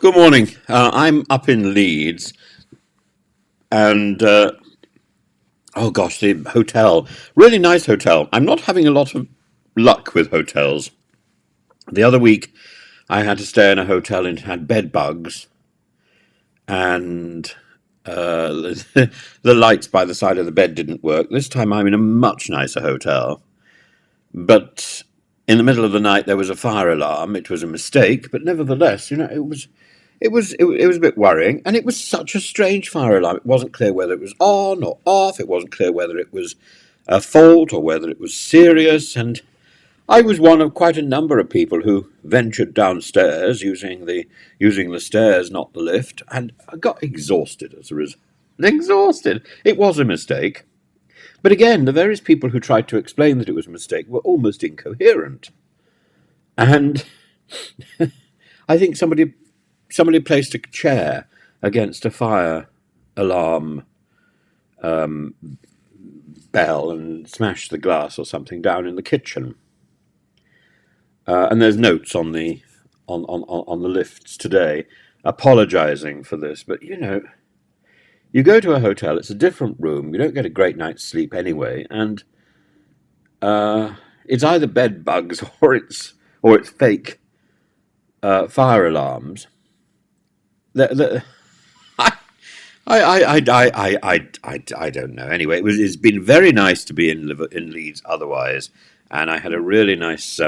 Good morning. I'm up in Leeds, and oh gosh, the hotel, really nice hotel. I'm not having a lot of luck with hotels. The other week, I had to stay in a hotel and had bed bugs, and the lights by the side of the bed didn't work. This time, I'm in a much nicer hotel, but in the middle of the night there was a fire alarm. It was a mistake, but nevertheless, it was a bit worrying, and it was such a strange fire alarm. It wasn't clear whether it was on or off. It wasn't clear whether it was a fault or whether it was serious. And I was one of quite a number of people who ventured downstairs using the stairs, not the lift, and I got exhausted as a result. Exhausted. It was a mistake. But again, the various people who tried to explain that it was a mistake were almost incoherent. And I think somebody placed a chair against a fire alarm bell and smashed the glass or something down in the kitchen. And there's notes on the lifts today apologizing for this. But you go to a hotel, it's a different room, you don't get a great night's sleep anyway, and it's either bed bugs or it's fake fire alarms. I, I don't know. Anyway, it's been very nice to be in Leeds otherwise, and I had a really nice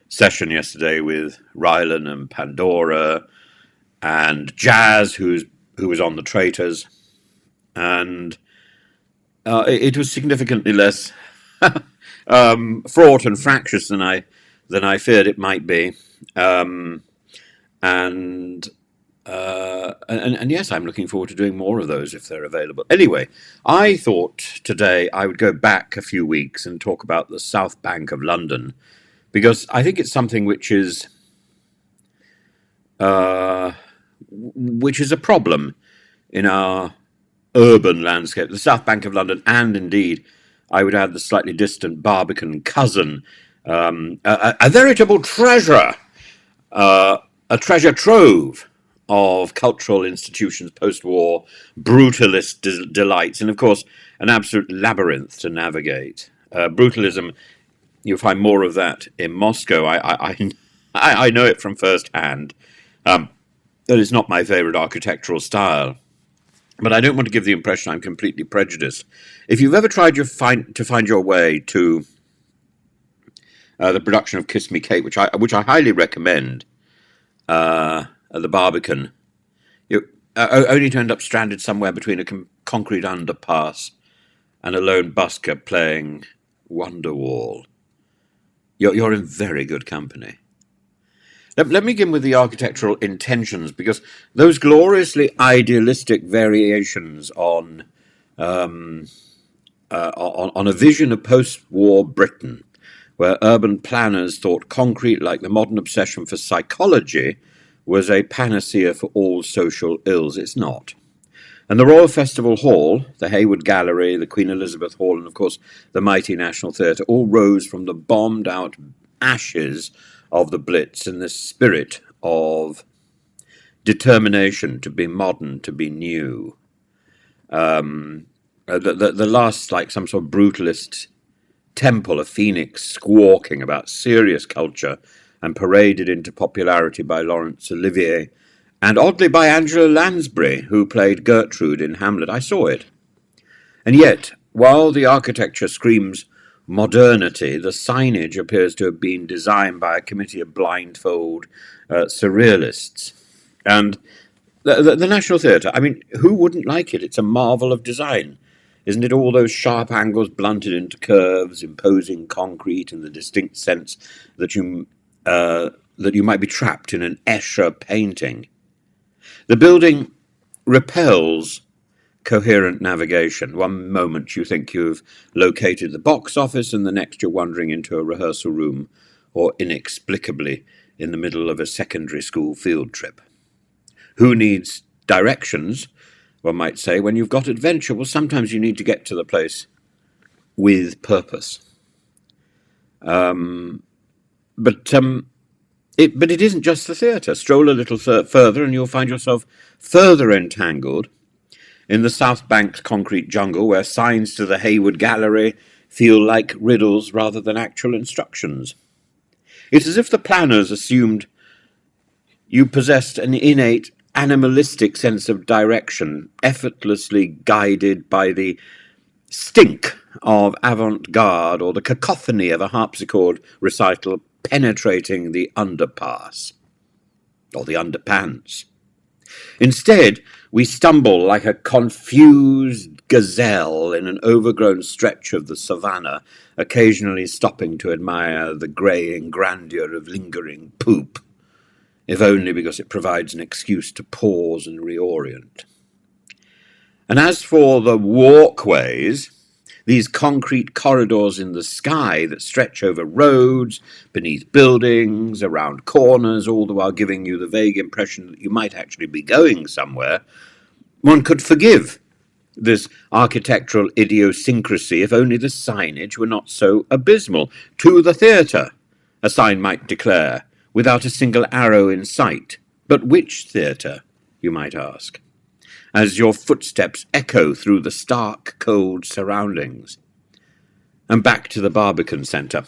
session yesterday with Rylan and Pandora and Jazz, who was on the Traitors, and it was significantly less fraught and fractious than I feared it might be, and. And yes, I'm looking forward to doing more of those if they're available. Anyway, I thought today I would go back a few weeks and talk about the South Bank of London, because I think it's something which is a problem in our urban landscape. The South Bank of London, and indeed, I would add the slightly distant Barbican cousin, a veritable treasure, a treasure trove of cultural institutions, post-war, brutalist delights, and of course, an absolute labyrinth to navigate. Brutalism, you'll find more of that in Moscow. I know it from first hand. That is not my favorite architectural style, but I don't want to give the impression I'm completely prejudiced. If you've ever tried to find your way to the production of Kiss Me Kate, which I highly recommend, at the Barbican, only to end up stranded somewhere between a concrete underpass and a lone busker playing Wonderwall. You're in very good company. Let me begin with the architectural intentions, because those gloriously idealistic variations on a vision of post-war Britain, where urban planners thought concrete, like the modern obsession for psychology, was a panacea for all social ills. It's not. And the Royal Festival Hall, the Hayward Gallery, the Queen Elizabeth Hall, and of course the mighty National Theatre all rose from the bombed-out ashes of the Blitz in the spirit of determination to be modern, to be new. The last, like some sort of brutalist temple, a phoenix squawking about serious culture, and paraded into popularity by Laurence Olivier, and oddly by Angela Lansbury, who played Gertrude in Hamlet. I saw it. And yet, while the architecture screams modernity, the signage appears to have been designed by a committee of blindfold surrealists. And the National Theatre, I mean, who wouldn't like it? It's a marvel of design. Isn't it all those sharp angles blunted into curves, imposing concrete, and the distinct sense that you might be trapped in an Escher painting? The building repels coherent navigation. One moment you think you've located the box office, and the next you're wandering into a rehearsal room, or inexplicably in the middle of a secondary school field trip. Who needs directions, one might say, when you've got adventure? Well, sometimes you need to get to the place with purpose. But But it isn't just the theatre. Stroll a little further and you'll find yourself further entangled in the South Bank's concrete jungle, where signs to the Hayward Gallery feel like riddles rather than actual instructions. It's as if the planners assumed you possessed an innate animalistic sense of direction, effortlessly guided by the stink of avant-garde or the cacophony of a harpsichord recital penetrating the underpass or the underpants. Instead, we stumble like a confused gazelle in an overgrown stretch of the savannah, occasionally stopping to admire the greying grandeur of lingering poop, if only because it provides an excuse to pause and reorient. And as for the walkways, these concrete corridors in the sky that stretch over roads, beneath buildings, around corners, all the while giving you the vague impression that you might actually be going somewhere, one could forgive this architectural idiosyncrasy if only the signage were not so abysmal. To the theatre, a sign might declare, without a single arrow in sight. But which theatre, you might ask, as your footsteps echo through the stark, cold surroundings. And back to the Barbican Centre.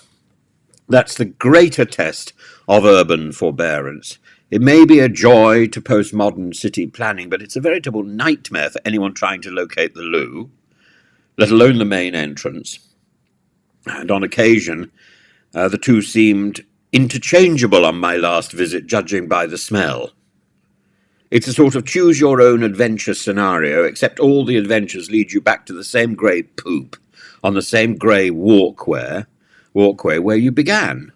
That's the greater test of urban forbearance. It may be a joy to postmodern city planning, but it's a veritable nightmare for anyone trying to locate the loo, let alone the main entrance. And on occasion, the two seemed interchangeable on my last visit, judging by the smell. It's a sort of choose-your-own-adventure scenario, except all the adventures lead you back to the same grey poop on the same grey walkway where you began.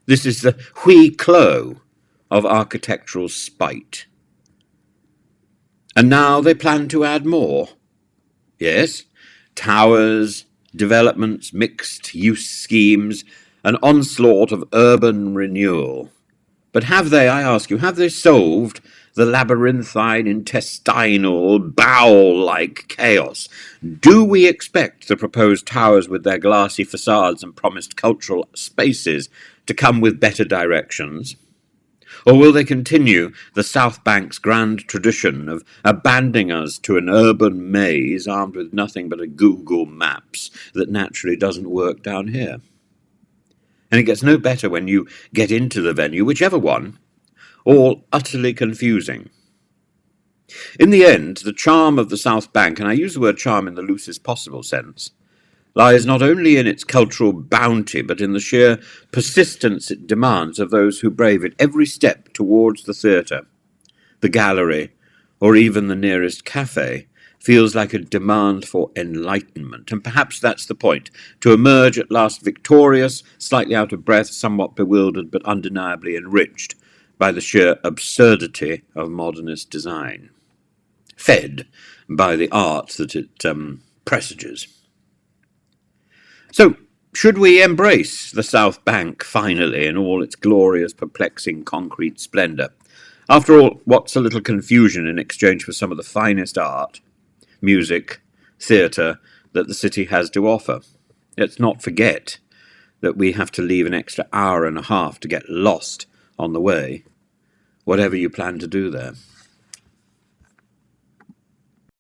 This is the huis clos of architectural spite. And now they plan to add more. Yes, towers, developments, mixed-use schemes, an onslaught of urban renewal. But have they, I ask you, have they solved the labyrinthine, intestinal, bowel-like chaos? Do we expect the proposed towers with their glassy facades and promised cultural spaces to come with better directions? Or will they continue the South Bank's grand tradition of abandoning us to an urban maze armed with nothing but a Google Maps that naturally doesn't work down here? And it gets no better when you get into the venue, whichever one, all utterly confusing. In the end, the charm of the South Bank, and I use the word charm in the loosest possible sense, lies not only in its cultural bounty, but in the sheer persistence it demands of those who brave it every step towards the theatre, the gallery, or even the nearest cafe, feels like a demand for enlightenment. And perhaps that's the point, to emerge at last victorious, slightly out of breath, somewhat bewildered, but undeniably enriched by the sheer absurdity of modernist design, fed by the art that it presages. So, should we embrace the South Bank finally in all its glorious, perplexing concrete splendour? After all, what's a little confusion in exchange for some of the finest art, music, theatre that the city has to offer? Let's not forget that we have to leave an extra hour and a half to get lost on the way, whatever you plan to do there.